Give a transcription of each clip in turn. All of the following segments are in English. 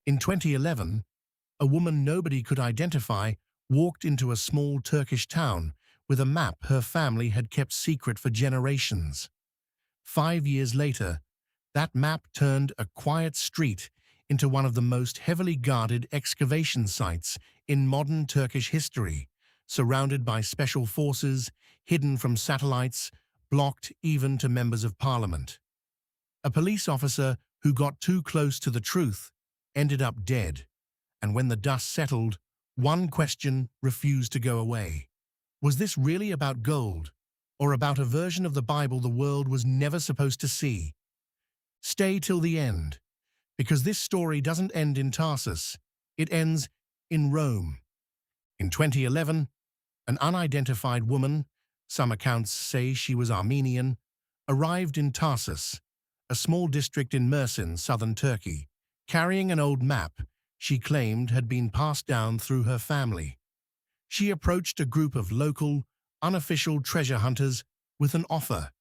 In 2011, a woman nobody could identify walked into a small Turkish town with a map her family had kept secret for generations. 5 years later, that map turned a quiet street into one of the most heavily guarded excavation sites in modern Turkish history, surrounded by special forces, hidden from satellites, blocked even to members of parliament. A police officer who got too close to the truth ended up dead, and when the dust settled, one question refused to go away. Was this really about gold, or about a version of the Bible the world was never supposed to see? Stay till the end, because this story doesn't end in Tarsus, it ends in Rome. In 2011, an unidentified woman, some accounts say she was Armenian, arrived in Tarsus, a small district in Mersin, southern Turkey, carrying an old map she claimed had been passed down through her family. She approached a group of local, unofficial treasure hunters with an offer.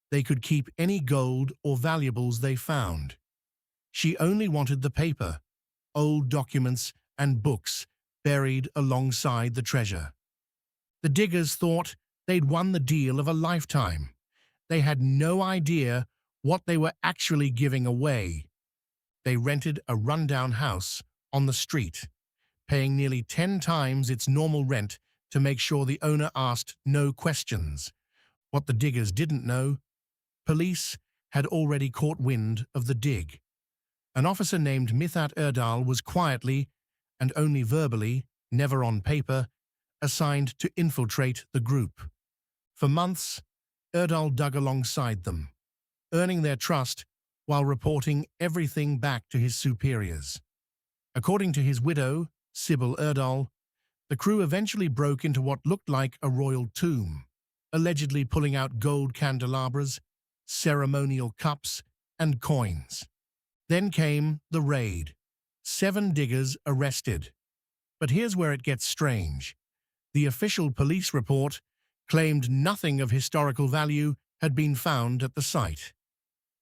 They could keep any gold or valuables they found. She only wanted the paper, old documents and books buried alongside the treasure. The diggers thought they'd won the deal of a lifetime. They had no idea what they were actually giving away. They rented a rundown house on the street, paying nearly 10 times its normal rent to make sure the owner asked no questions. What the diggers didn't know, police had already caught wind of the dig. An officer named Mithat Erdal was quietly, and only verbally, never on paper, assigned to infiltrate the group. For months, Erdal dug alongside them, earning their trust while reporting everything back to his superiors. According to his widow, Sibel Erdal, the crew eventually broke into what looked like a royal tomb, allegedly pulling out gold candelabras, ceremonial cups, and coins. Then came the raid. 7 diggers arrested. But here's where it gets strange. The official police report claimed nothing of historical value had been found at the site,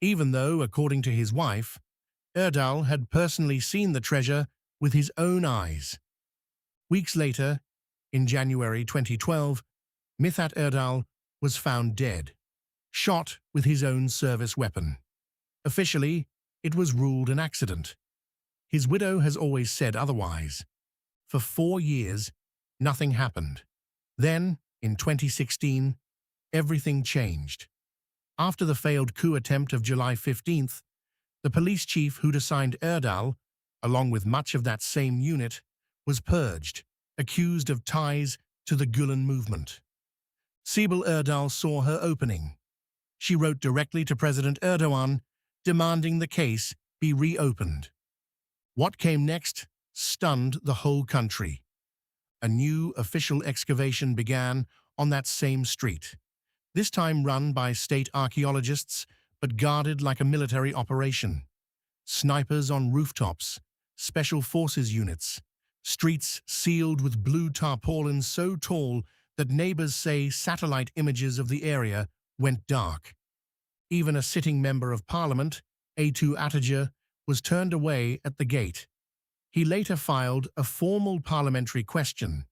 even though, according to his wife, Erdal had personally seen the treasure with his own eyes. Weeks later, in January 2012, Mithat Erdal was found dead, shot with his own service weapon. Officially, it was ruled an accident. His widow has always said otherwise. For 4 years, nothing happened. Then, in 2016, everything changed. After the failed coup attempt of July 15th, the police chief who'd assigned Erdal, along with much of that same unit, was purged, accused of ties to the Gulen movement. Sibel Erdal saw her opening. She wrote directly to President Erdogan, demanding the case be reopened. What came next stunned the whole country. A new official excavation began on that same street, this time run by state archaeologists, but guarded like a military operation. Snipers on rooftops, special forces units, streets sealed with blue tarpaulins so tall that neighbors say satellite images of the area went dark. Even a sitting member of parliament, A2 Ataja, was turned away at the gate. He later filed a formal parliamentary question,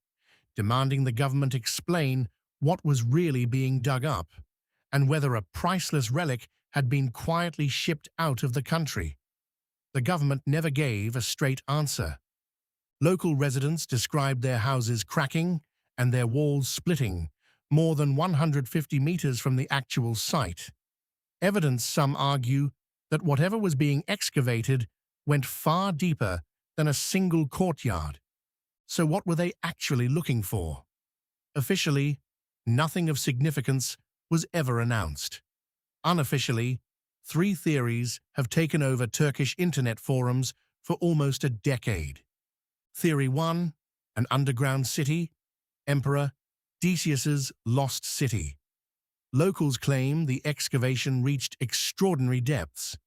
demanding the government explain what was really being dug up, and whether a priceless relic had been quietly shipped out of the country. The government never gave a straight answer. Local residents described their houses cracking and their walls splitting more than 150 meters from the actual site. Evidence, some argue, that whatever was being excavated went far deeper than a single courtyard. So what were they actually looking for? Officially, nothing of significance was ever announced. Unofficially, 3 theories have taken over Turkish internet forums for almost a decade. Theory 1, an underground city, Emperor Decius's lost city. Locals claim the excavation reached extraordinary depths,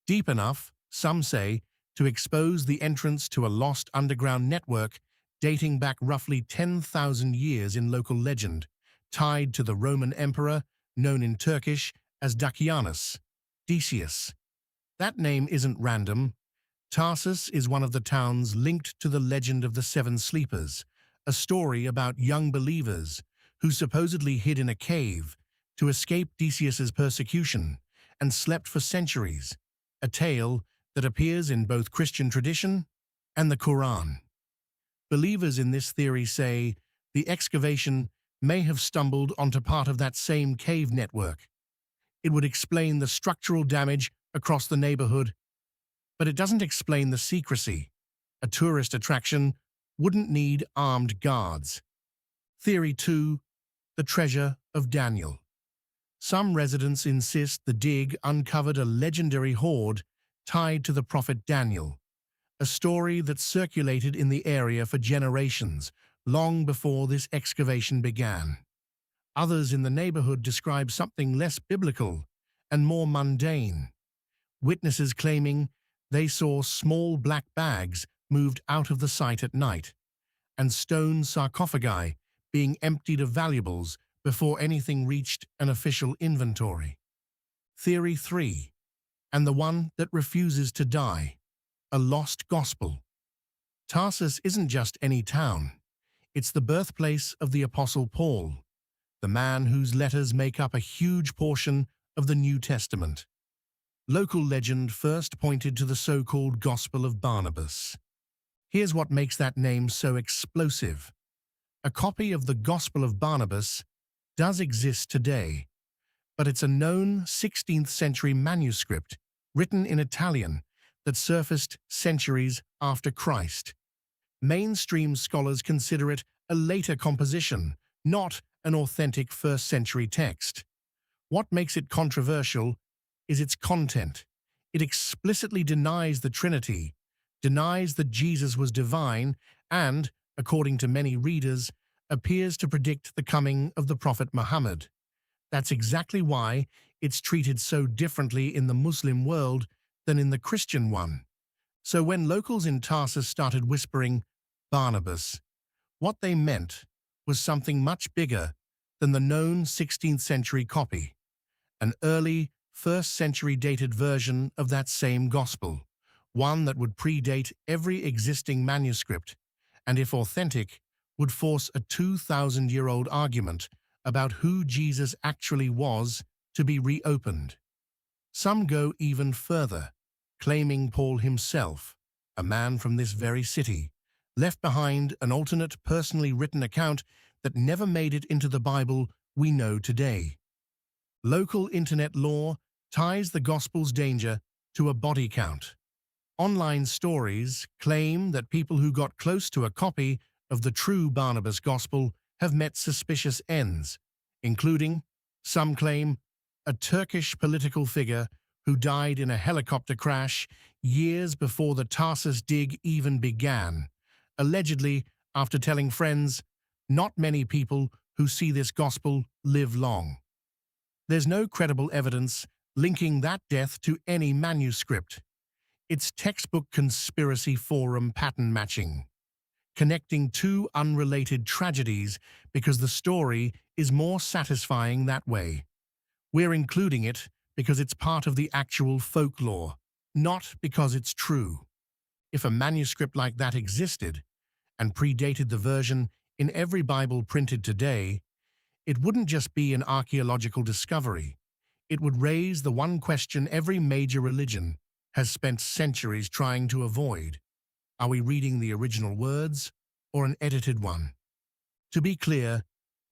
deep enough, some say, to expose the entrance to a lost underground network dating back roughly 10,000 years in local legend, tied to the Roman emperor known in Turkish as Decius. That name isn't random. Tarsus is one of the towns linked to the legend of the Seven Sleepers, a story about young believers who supposedly hid in a cave to escape Decius's persecution and slept for centuries, a tale that appears in both Christian tradition and the Quran. Believers in this theory say the excavation may have stumbled onto part of that same cave network. It would explain the structural damage across the neighborhood, but it doesn't explain the secrecy. A tourist attraction wouldn't need armed guards. Theory 2. The Treasure of Daniel. Some residents insist the dig uncovered a legendary hoard tied to the prophet Daniel, a story that circulated in the area for generations, long before this excavation began. Others in the neighborhood describe something less biblical and more mundane. Witnesses claiming they saw small black bags moved out of the site at night, and stone sarcophagi being emptied of valuables before anything reached an official inventory. Theory 3, and the one that refuses to die, a lost gospel. Tarsus isn't just any town. It's the birthplace of the Apostle Paul, the man whose letters make up a huge portion of the New Testament. Local legend first pointed to the so-called Gospel of Barnabas. Here's what makes that name so explosive. A copy of the Gospel of Barnabas does exist today, but it's a known 16th century manuscript written in Italian that surfaced centuries after Christ. Mainstream scholars consider it a later composition, not an authentic first-century text. What makes it controversial is its content. It explicitly denies the Trinity, denies that Jesus was divine, and, according to many readers, appears to predict the coming of the Prophet Muhammad. That's exactly why it's treated so differently in the Muslim world than in the Christian one. So when locals in Tarsus started whispering Barnabas, what they meant was something much bigger than the known 16th century copy, an early 1st century dated version of that same gospel, one that would predate every existing manuscript, and if authentic, would force a 2,000-year-old argument about who Jesus actually was to be reopened. Some go even further, claiming Paul himself, a man from this very city, left behind an alternate personally written account that never made it into the Bible we know today. Local internet lore ties the Gospel's danger to a body count. Online stories claim that people who got close to a copy of the true Barnabas Gospel have met suspicious ends, including, some claim, a Turkish political figure who died in a helicopter crash years before the Tarsus dig even began, allegedly after telling friends, "Not many people who see this gospel live long." There's no credible evidence linking that death to any manuscript. It's textbook conspiracy forum pattern matching, connecting two unrelated tragedies because the story is more satisfying that way. We're including it because it's part of the actual folklore, not because it's true. If a manuscript like that existed and predated the version in every Bible printed today, it wouldn't just be an archaeological discovery. It would raise the one question every major religion has spent centuries trying to avoid. Are we reading the original words or an edited one? To be clear,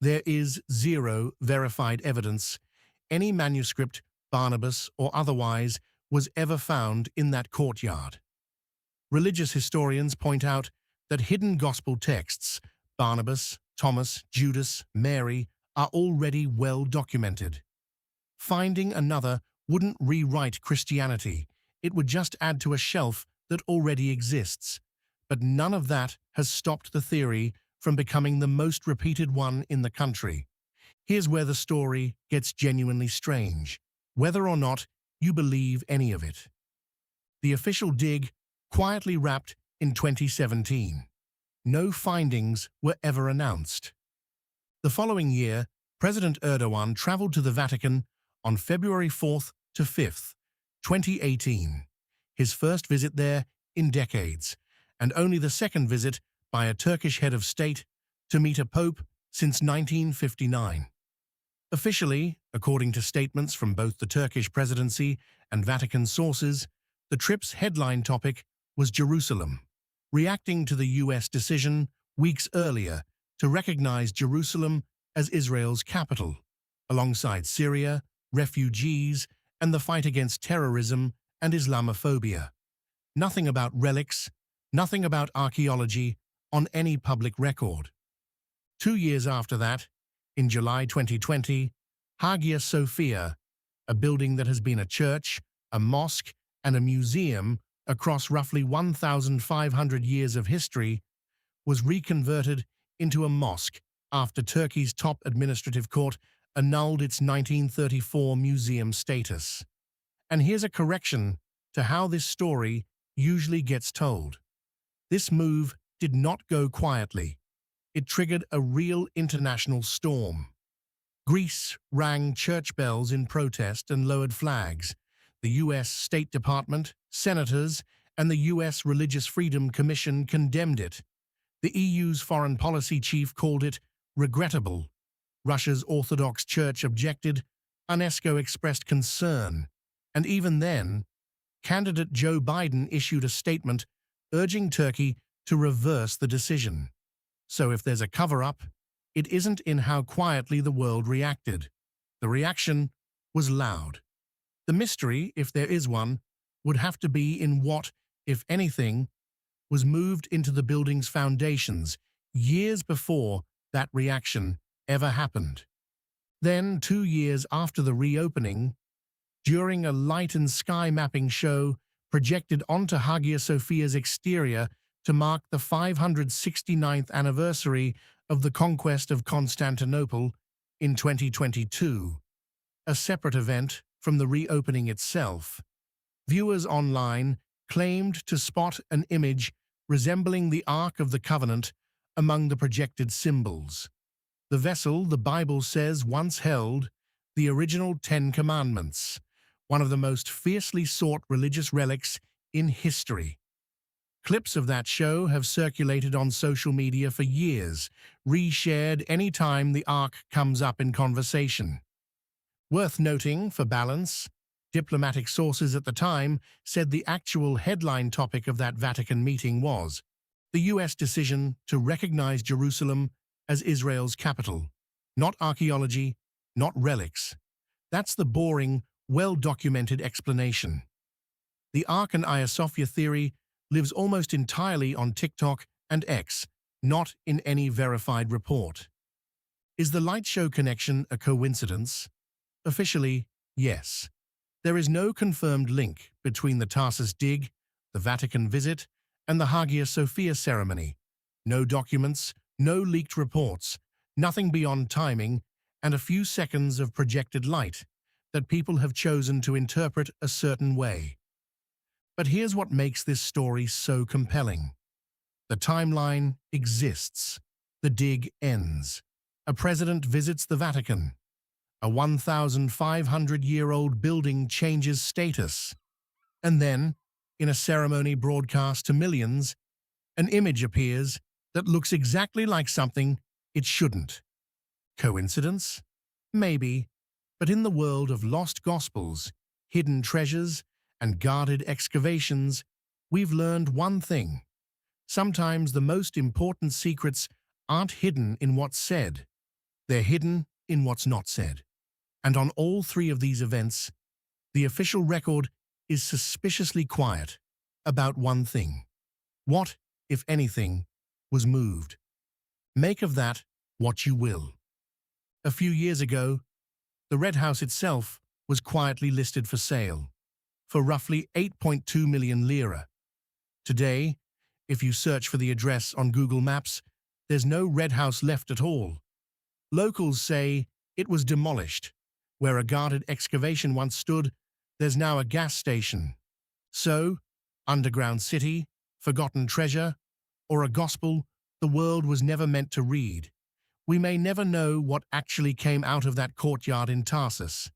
there is zero verified evidence any manuscript, Barnabas or otherwise, was ever found in that courtyard. Religious historians point out that hidden gospel texts, Barnabas, Thomas, Judas, Mary, are already well documented. Finding another wouldn't rewrite Christianity, it would just add to a shelf that already exists. But none of that has stopped the theory from becoming the most repeated one in the country. Here's where the story gets genuinely strange, whether or not you believe any of it. The official dig quietly wrapped in 2017. No findings were ever announced. The following year, President Erdogan traveled to the Vatican on February 4th to 5th, 2018. His first visit there in decades, and only the second visit by a Turkish head of state to meet a pope since 1959. Officially, according to statements from both the Turkish presidency and Vatican sources, the trip's headline topic was Jerusalem, reacting to the US decision weeks earlier to recognize Jerusalem as Israel's capital, alongside Syria, refugees, and the fight against terrorism and Islamophobia. Nothing about relics, nothing about archaeology on any public record. 2 years after that, in July 2020, Hagia Sophia, a building that has been a church, a mosque, and a museum across roughly 1,500 years of history, was reconverted into a mosque after Turkey's top administrative court annulled its 1934 museum status. And here's a correction to how this story usually gets told. This move did not go quietly. It triggered a real international storm. Greece rang church bells in protest and lowered flags. The US State Department, senators, and the US Religious Freedom Commission condemned it. The EU's foreign policy chief called it regrettable. Russia's Orthodox Church objected. UNESCO expressed concern. And even then, candidate Joe Biden issued a statement urging Turkey to reverse the decision. So if there's a cover-up, it isn't in how quietly the world reacted. The reaction was loud. The mystery, if there is one, would have to be in what, if anything, was moved into the building's foundations years before that reaction ever happened. Then, 2 years after the reopening, during a light and sky mapping show projected onto Hagia Sophia's exterior to mark the 569th anniversary of the conquest of Constantinople in 2022, a separate event from the reopening itself, viewers online claimed to spot an image resembling the Ark of the Covenant among the projected symbols. The vessel, the Bible says, once held the original 10 Commandments, one of the most fiercely sought religious relics in history. Clips of that show have circulated on social media for years, reshared any time the Ark comes up in conversation. Worth noting, for balance, diplomatic sources at the time said the actual headline topic of that Vatican meeting was the US decision to recognize Jerusalem as Israel's capital. Not archaeology, not relics. That's the boring, well-documented explanation. The Ark and Hagia Sophia theory lives almost entirely on TikTok and X, not in any verified report. Is the light show connection a coincidence? Officially, yes. There is no confirmed link between the Tarsus dig, the Vatican visit, and the Hagia Sophia ceremony. No documents, no leaked reports, nothing beyond timing, and a few seconds of projected light that people have chosen to interpret a certain way. But here's what makes this story so compelling. The timeline exists. The dig ends. A president visits the Vatican. A 1,500-year-old building changes status. And then, in a ceremony broadcast to millions, an image appears that looks exactly like something it shouldn't. Coincidence? Maybe. But in the world of lost gospels, hidden treasures, and guarded excavations, we've learned one thing. Sometimes the most important secrets aren't hidden in what's said. They're hidden in what's not said. And on all three of these events, the official record is suspiciously quiet about one thing. What, if anything, was moved? Make of that what you will. A few years ago, the Red House itself was quietly listed for sale, for roughly 8.2 million lira. Today, if you search for the address on Google Maps, there's no Red House left at all. Locals say it was demolished. Where a guarded excavation once stood, there's now a gas station. So, underground city, forgotten treasure, or a gospel the world was never meant to read. We may never know what actually came out of that courtyard in Tarsus.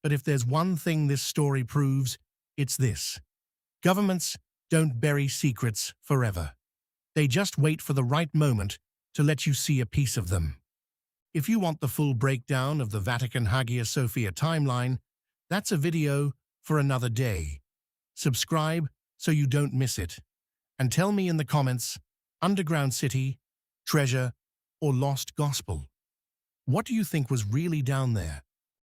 But if there's one thing this story proves, it's this. Governments don't bury secrets forever. They just wait for the right moment to let you see a piece of them. If you want the full breakdown of the Vatican Hagia Sophia timeline, that's a video for another day. Subscribe so you don't miss it. And tell me in the comments, underground city, treasure, or lost gospel. What do you think was really down there?